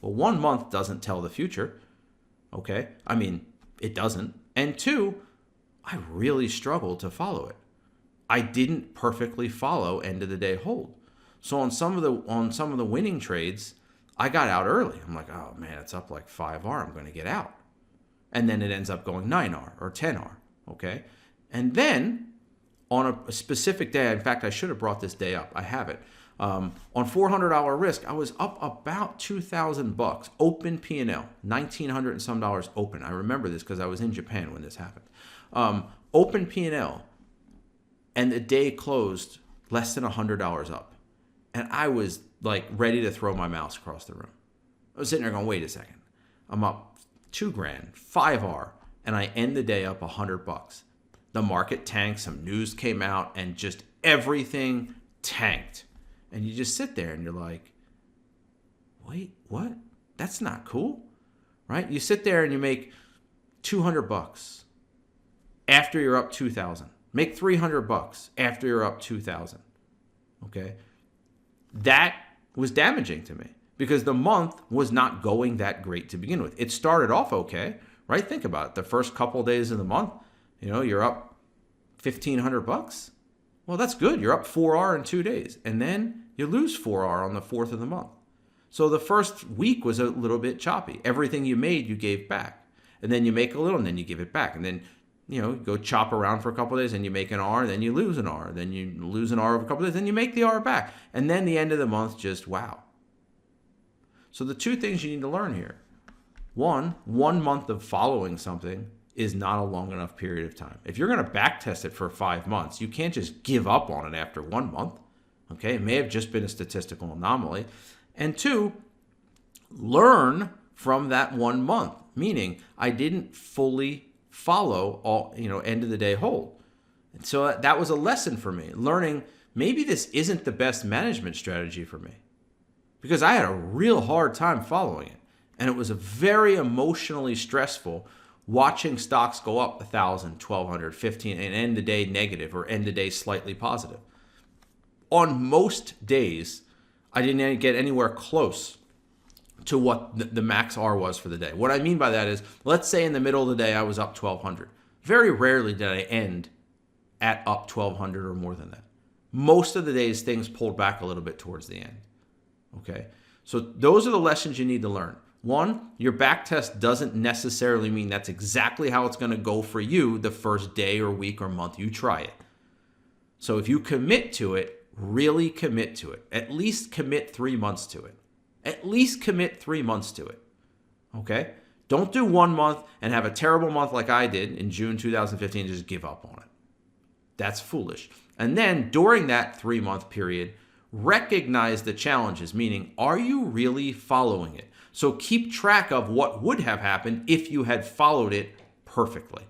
Well, 1 month doesn't tell the future. Okay? I mean, it doesn't. And 2, I really struggled to follow it. I didn't perfectly follow end of the day hold. So on some of the winning trades, I got out early. I'm like, oh man, it's up like 5R. I'm going to get out. And then it ends up going 9R or 10R. Okay? And then on a specific day, in fact, I should have brought this day up. I have it. On $400 risk, I was up about $2,000 open P&L, $1,900 and some dollars open. I remember this because I was in Japan when this happened. Open P&L, and the day closed less than $100 up, and I was like ready to throw my mouse across the room. I was sitting there going, "Wait a second, I'm up $2,000, 5R, and I end the day up $100. The market tanked. Some news came out, and just everything tanked." And you just sit there and you're like, wait, what? That's not cool, right? You sit there and you make $200 after you're up 2,000. Make $300 after you're up 2,000. Okay? That was damaging to me because the month was not going that great to begin with. It started off okay, right? Think about it. The first couple of days of the month, you're up $1,500. Well, that's good. You're up 4R in 2 days. And then you lose 4R on the 4th of the month. So the first week was a little bit choppy. Everything you made, you gave back. And then you make a little, and then you give it back. And then, you go chop around for a couple of days, and you make an R, then you lose an R. Then you lose an R over a couple of days, then you make the R back. And then the end of the month, just wow. So the two things you need to learn here. One month of following something is not a long enough period of time. If you're going to backtest it for 5 months, you can't just give up on it after 1 month. Okay, it may have just been a statistical anomaly. And two, learn from that 1 month, meaning I didn't fully follow all, end of the day hold. And so that was a lesson for me, learning maybe this isn't the best management strategy for me, because I had a real hard time following it. And it was a very emotionally stressful watching stocks go up 1,000, 1,200, 15, and end the day negative or end the day slightly positive. On most days, I didn't get anywhere close to what the max R was for the day. What I mean by that is, let's say in the middle of the day I was up 1,200. Very rarely did I end at up 1,200 or more than that. Most of the days things pulled back a little bit towards the end. Okay, so those are the lessons you need to learn. One, your back test doesn't necessarily mean that's exactly how it's going to go for you the first day or week or month you try it. So if you commit to it, really commit to it. At least commit 3 months to it. At least commit 3 months to it. Okay? Don't do 1 month and have a terrible month like I did in June 2015 and just give up on it. That's foolish. And then during that 3-month period, recognize the challenges, meaning, are you really following it? So keep track of what would have happened if you had followed it perfectly.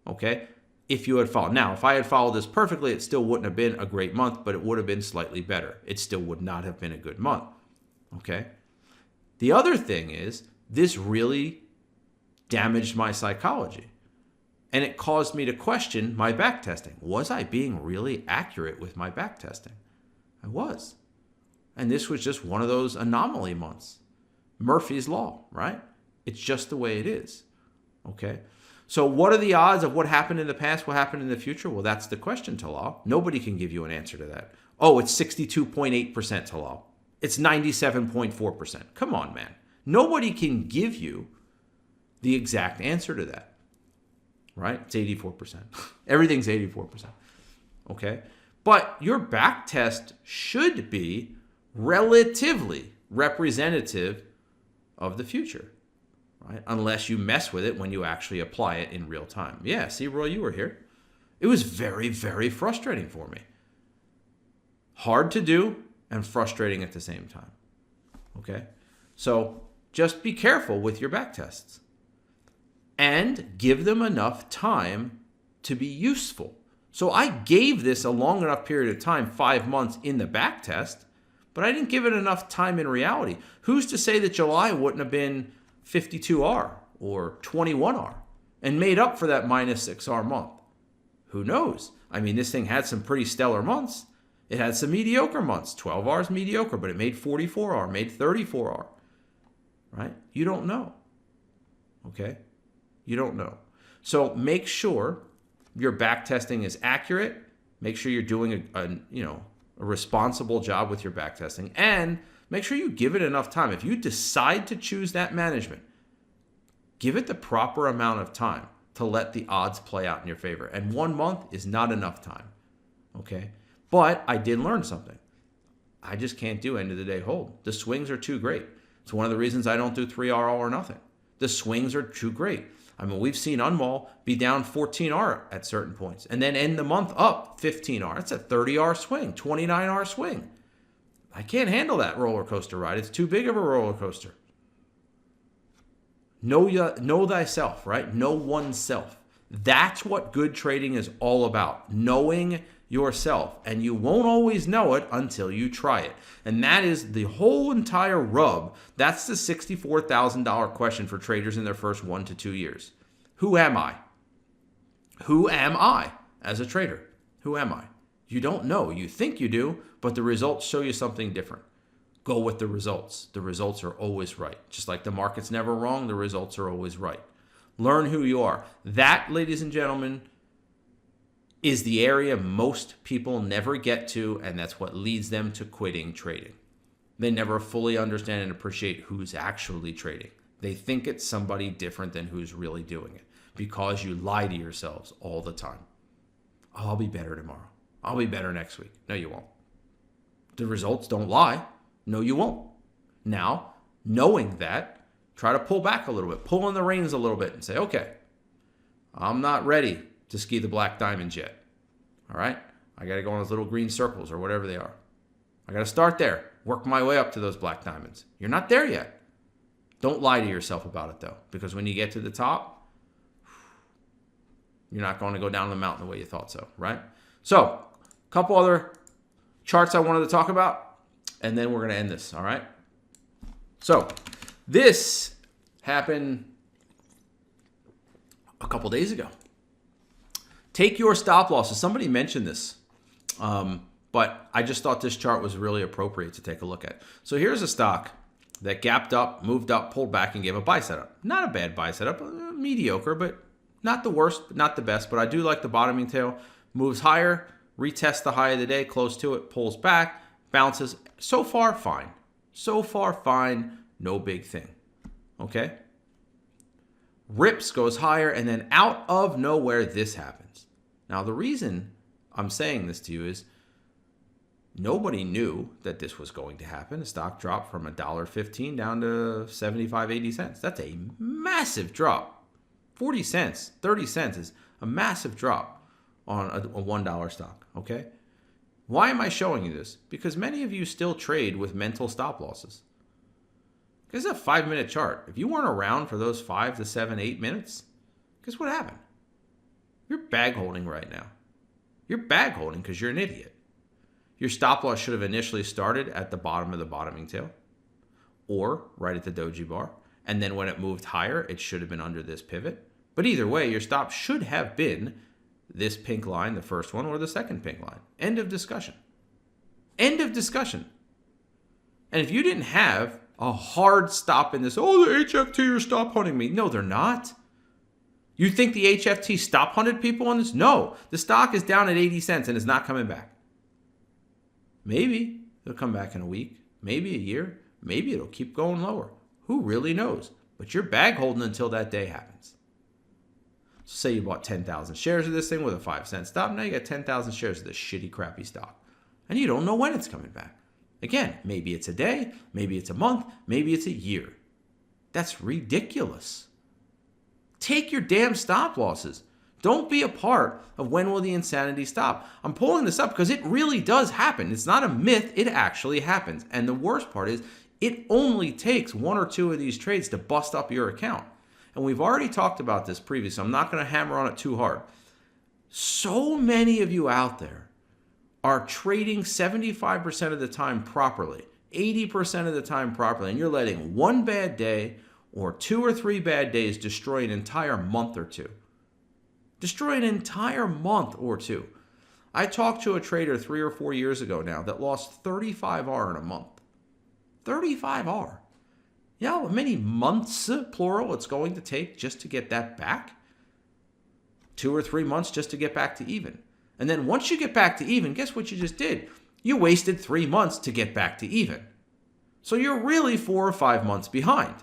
Okay? If you had followed. Now, if I had followed this perfectly, it still wouldn't have been a great month, but it would have been slightly better. It still would not have been a good month. Okay? The other thing is, this really damaged my psychology. And it caused me to question my backtesting. Was I being really accurate with my backtesting? I was. And this was just one of those anomaly months. Murphy's Law, right? It's just the way it is. Okay? So what are the odds of what happened in the past will happen in the future? Well, that's the question, Talal. Nobody can give you an answer to that. Oh, it's 62.8%, Talal. It's 97.4%. Come on, man. Nobody can give you the exact answer to that. Right? It's 84%. Everything's 84%. Okay? But your back test should be relatively representative of the future, right? Unless you mess with it when you actually apply it in real time. Yeah, see, Roy, you were here. It was very, very frustrating for me. Hard to do and frustrating at the same time. Okay? So just be careful with your back tests and give them enough time to be useful. So I gave this a long enough period of time, 5 months in the back test, but I didn't give it enough time in reality. Who's to say that July wouldn't have been 52R or 21R and made up for that minus 6R month? Who knows? I mean, this thing had some pretty stellar months. It had some mediocre months. 12R is mediocre, but it made 44R, made 34R, right? You don't know, okay? You don't know. So make sure your back testing is accurate. Make sure you're doing a responsible job with your back testing, and make sure you give it enough time. If you decide to choose that management, give it the proper amount of time to let the odds play out in your favor. And 1 month is not enough time. Okay? But I did learn something. I just can't do end of the day hold. The swings are too great. It's one of the reasons I don't do 3R all or nothing. The swings are too great. I mean, we've seen Unmall be down 14R at certain points and then end the month up 15R. That's a 30R swing, 29R swing. I can't handle that roller coaster ride. It's too big of a roller coaster. Know thyself, right? Know oneself. That's what good trading is all about. Knowing yourself. And you won't always know it until you try it. And that is the whole entire rub. That's the $64,000 question for traders in their first 1 to 2 years. Who am I? Who am I as a trader? Who am I? You don't know. You think you do, but the results show you something different. Go with the results. The results are always right. Just like the market's never wrong, the results are always right. Learn who you are. That, ladies and gentlemen, is the area most people never get to, and that's what leads them to quitting trading. They never fully understand and appreciate who's actually trading. They think it's somebody different than who's really doing it because you lie to yourselves all the time. Oh, I'll be better tomorrow. I'll be better next week. No, you won't. The results don't lie. No, you won't. Now, knowing that, try to pull back a little bit, pull in the reins a little bit and say, okay, I'm not ready to ski the black diamonds yet. All right? I got to go on those little green circles or whatever they are. I got to start there, work my way up to those black diamonds. You're not there yet. Don't lie to yourself about it, though, because when you get to the top, you're not going to go down the mountain the way you thought so, right? So, a couple other charts I wanted to talk about, and then we're going to end this, all right? So, this happened a couple days ago. Take your stop losses. Somebody mentioned this, but I just thought this chart was really appropriate to take a look at. So here's a stock that gapped up, moved up, pulled back, and gave a buy setup. Not a bad buy setup, mediocre, but not the worst, not the best. But I do like the bottoming tail. Moves higher, retests the high of the day, close to it, pulls back, bounces. So far, fine. So far, fine. No big thing. Okay? Rips, goes higher, and then out of nowhere, this happens. Now, the reason I'm saying this to you is nobody knew that this was going to happen. The stock dropped from $1.15 down to 75, 80 cents. That's a massive drop. 40 cents, 30 cents is a massive drop on a $1 stock, okay? Why am I showing you this? Because many of you still trade with mental stop losses. This is a 5-minute chart. If you weren't around for those 5 to 7, 8 minutes, guess what happened? You're bag holding right now. You're bag holding because you're an idiot. Your stop loss should have initially started at the bottom of the bottoming tail or right at the doji bar. And then when it moved higher, it should have been under this pivot. But either way, your stop should have been this pink line, the first one, or the second pink line. End of discussion. End of discussion. And if you didn't have a hard stop in this, oh, the HFT are stop hunting me. No, they're not. You think the HFT stop hunted people on this? No. The stock is down at 80 cents and is not coming back. Maybe it'll come back in a week, maybe a year, maybe it'll keep going lower. Who really knows? But you're bag holding until that day happens. So say you bought 10,000 shares of this thing with a 5-cent stop. Now you got 10,000 shares of this shitty, crappy stock. And you don't know when it's coming back. Again, maybe it's a day, maybe it's a month, maybe it's a year. That's ridiculous. Take your damn stop losses. Don't be a part of when will the insanity stop. I'm pulling this up because it really does happen. It's not a myth. It actually happens. And the worst part is it only takes 1 or 2 of these trades to bust up your account. And we've already talked about this previously. So I'm not going to hammer on it too hard. So many of you out there are trading 75% of the time properly, 80% of the time properly, and you're letting one bad day or 2 or 3 bad days destroy an entire month or two. Destroy an entire month or two. I talked to a trader 3 or 4 years ago now that lost 35R in a month. 35R. You know how many months, plural, it's going to take just to get that back? 2 or 3 months just to get back to even. And then once you get back to even, guess what you just did? You wasted 3 months to get back to even. So you're really 4 or 5 months behind.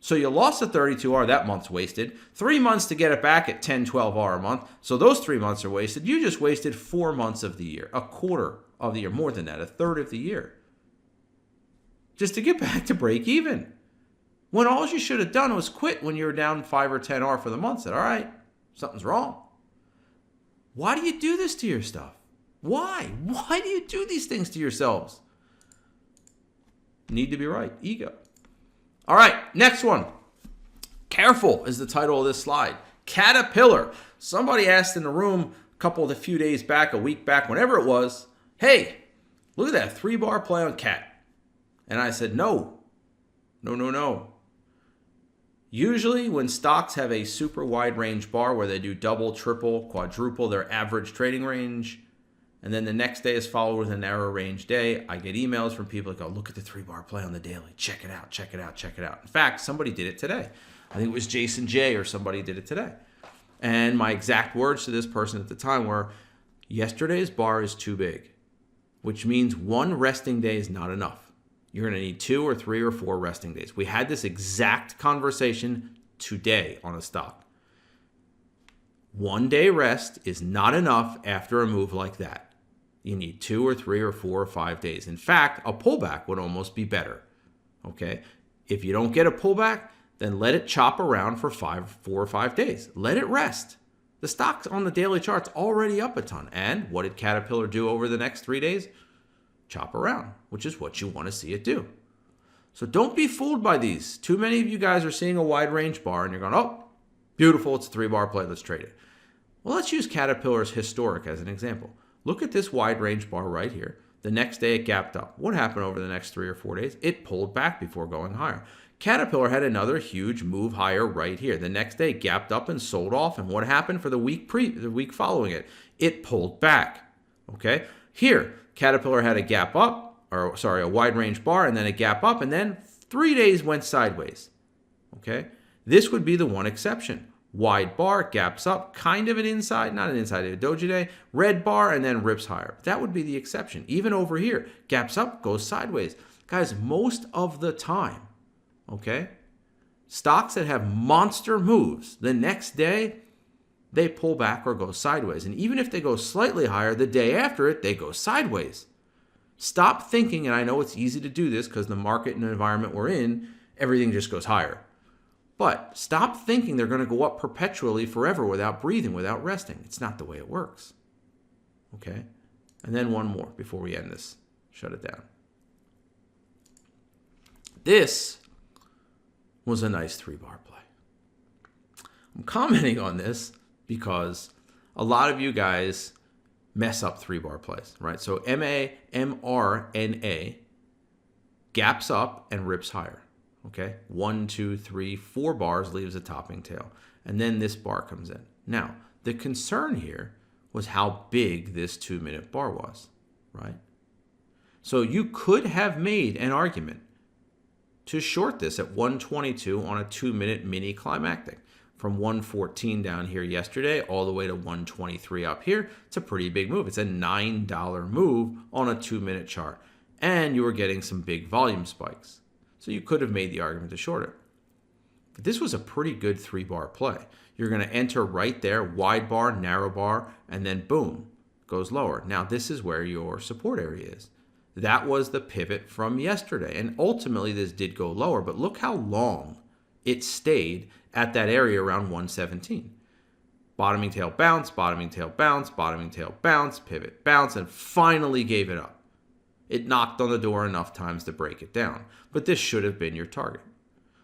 So you lost the 32R, that month's wasted. 3 months to get it back at 10, 12R a month. So those 3 months are wasted. You just wasted 4 months of the year, a quarter of the year, more than that, a third of the year. Just to get back to break even. When all you should have done was quit when you were down 5 or 10R for the month. Said, all right, something's wrong. Why do you do this to your stuff? Why? Why do you do these things to yourselves? Need to be right. Ego. All right, next one. Careful is the title of this slide. Caterpillar. Somebody asked in the room a few days back, a week back, whenever it was, hey, look at that 3-bar play on Cat. And I said, no. Usually when stocks have a super wide range bar where they do double, triple, quadruple their average trading range, and then the next day is followed with a narrow range day, I get emails from people that go, look at the 3-bar play on the daily. Check it out, check it out, check it out. In fact, somebody did it today. I think it was Jason J or somebody did it today. And my exact words to this person at the time were, yesterday's bar is too big, which means one resting day is not enough. You're going to need 2 or 3 or 4 resting days. We had this exact conversation today on a stock. 1 day rest is not enough after a move like that. You need 2 or 3 or 4 or 5 days. In fact, a pullback would almost be better. Okay? If you don't get a pullback, then let it chop around for 4 or 5 days. Let it rest. The stock's on the daily chart's already up a ton. And what did Caterpillar do over the next 3 days? Chop around, which is what you want to see it do. So don't be fooled by these. Too many of you guys are seeing a wide range bar and you're going, oh, beautiful, it's a 3-bar play, let's trade it. Well, let's use Caterpillar's historic as an example. Look at this wide range bar right here. The next day it gapped up. What happened over the next 3 or 4 days? It pulled back before going higher. Caterpillar had another huge move higher right here. The next day gapped up and sold off. And what happened for the week following it? It pulled back. Okay? Here, Caterpillar had a gap up, a wide range bar, and then a gap up, and then 3 days went sideways. Okay? This would be the one exception. Wide bar, gaps up, kind of an inside, not an inside, a doji day, red bar, and then rips higher. That would be the exception. Even over here, gaps up, goes sideways. Guys, most of the time, okay, stocks that have monster moves, the next day, they pull back or go sideways. And even if they go slightly higher, the day after it, they go sideways. Stop thinking, and I know it's easy to do this because the market and the environment we're in, everything just goes higher. But stop thinking they're going to go up perpetually forever without breathing, without resting. It's not the way it works. Okay? And then one more before we end this. Shut it down. This was a nice 3-bar play. I'm commenting on this because a lot of you guys mess up 3-bar plays, right? So MAMRNA gaps up and rips higher. Okay, 1, 2, 3, 4 bars leaves a topping tail. And then this bar comes in. Now, the concern here was how big this 2-minute bar was, right? So you could have made an argument to short this at 122 on a 2-minute mini climactic. From 114 down here yesterday all the way to 123 up here. It's a pretty big move. It's a $9 move on a 2-minute chart. And you were getting some big volume spikes. So you could have made the argument to short it. But this was a pretty good 3-bar play. You're going to enter right there, wide bar, narrow bar, and then boom, goes lower. Now this is where your support area is. That was the pivot from yesterday. And ultimately this did go lower, but look how long it stayed at that area around 117. Bottoming tail bounce, bottoming tail bounce, bottoming tail bounce, pivot bounce, and finally gave it up. It knocked on the door enough times to break it down. But this should have been your target.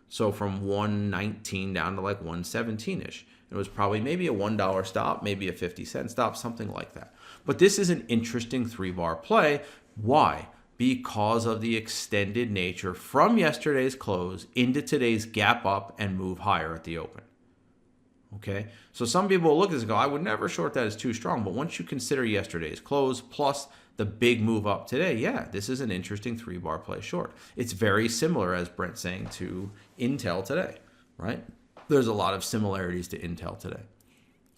So from 119 down to like 117-ish. It was probably maybe a $1 stop, maybe a 50-cent stop, something like that. But this is an interesting 3-bar play. Why? Because of the extended nature from yesterday's close into today's gap up and move higher at the open. Okay, so some people will look at this and go, I would never short that as too strong. But once you consider yesterday's close plus the big move up today, yeah, this is an interesting 3-bar play short. It's very similar, as Brent's saying, to Intel today, right? There's a lot of similarities to Intel today.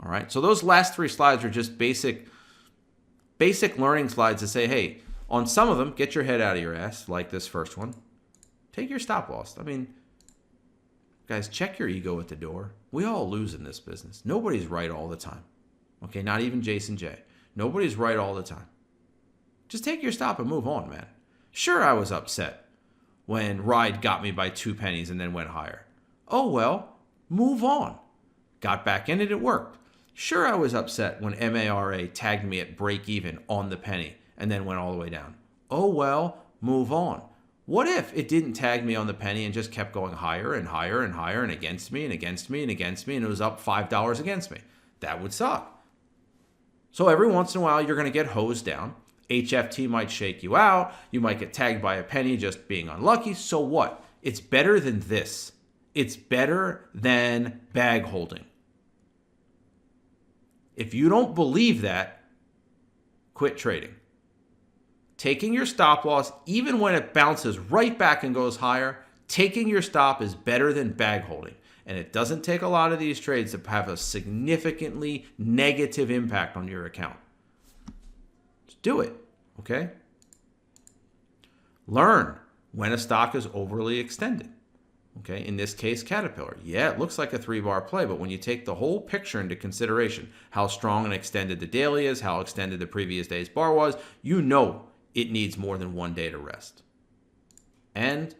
All right, so those last 3 slides are just basic learning slides to say, hey, on some of them, get your head out of your ass, like this first one. Take your stop loss. I mean, guys, check your ego at the door. We all lose in this business. Nobody's right all the time. Okay, not even Jason J. Nobody's right all the time. Just take your stop and move on, man. Sure, I was upset when Ride got me by 2 pennies and then went higher. Oh, well, move on. Got back in it, it worked. Sure, I was upset when MARA tagged me at break even on the penny and then went all the way down. Oh, well, move on. What if it didn't tag me on the penny and just kept going higher and higher and higher and against me and against me and against me and it was up $5 against me? That would suck. So every once in a while, you're going to get hosed down. HFT might shake you out. You might get tagged by a penny just being unlucky. So what? It's better than this. It's better than bag holding. If you don't believe that, quit trading. Taking your stop loss, even when it bounces right back and goes higher, taking your stop is better than bag holding. And it doesn't take a lot of these trades to have a significantly negative impact on your account. Just do it, okay? Learn. when a stock is overly extended. Okay, in this case, Caterpillar. Yeah, it looks like a 3-bar play, but when you take the whole picture into consideration, how strong and extended the daily is, how extended the previous day's bar was, you know it needs more than 1 day to rest. And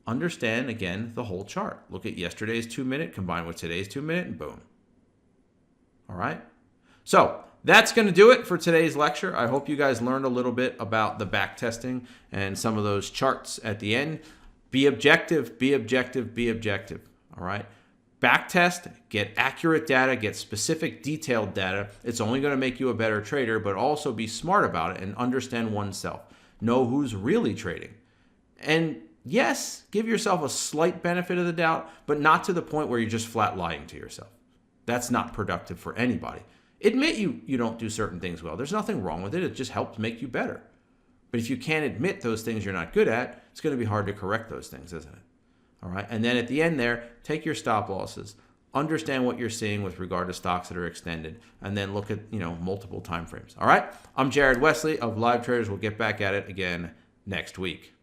understand, again, the whole chart. Look at yesterday's 2-minute combined with today's 2-minute, and boom. All right? So that's going to do it for today's lecture. I hope you guys learned a little bit about the back testing and some of those charts at the end. Be objective, be objective, be objective. All right? Back test, get accurate data, get specific detailed data. It's only going to make you a better trader, but also be smart about it and understand oneself. Know who's really trading. And yes, give yourself a slight benefit of the doubt, but not to the point where you're just flat lying to yourself. That's not productive for anybody. Admit you don't do certain things well. There's nothing wrong with it. It just helps make you better. But if you can't admit those things you're not good at, it's going to be hard to correct those things, isn't it? All right. And then at the end there, take your stop losses, understand what you're seeing with regard to stocks that are extended, and then look at, multiple time frames. All right. I'm Jared Wesley of Live Traders. We'll get back at it again next week.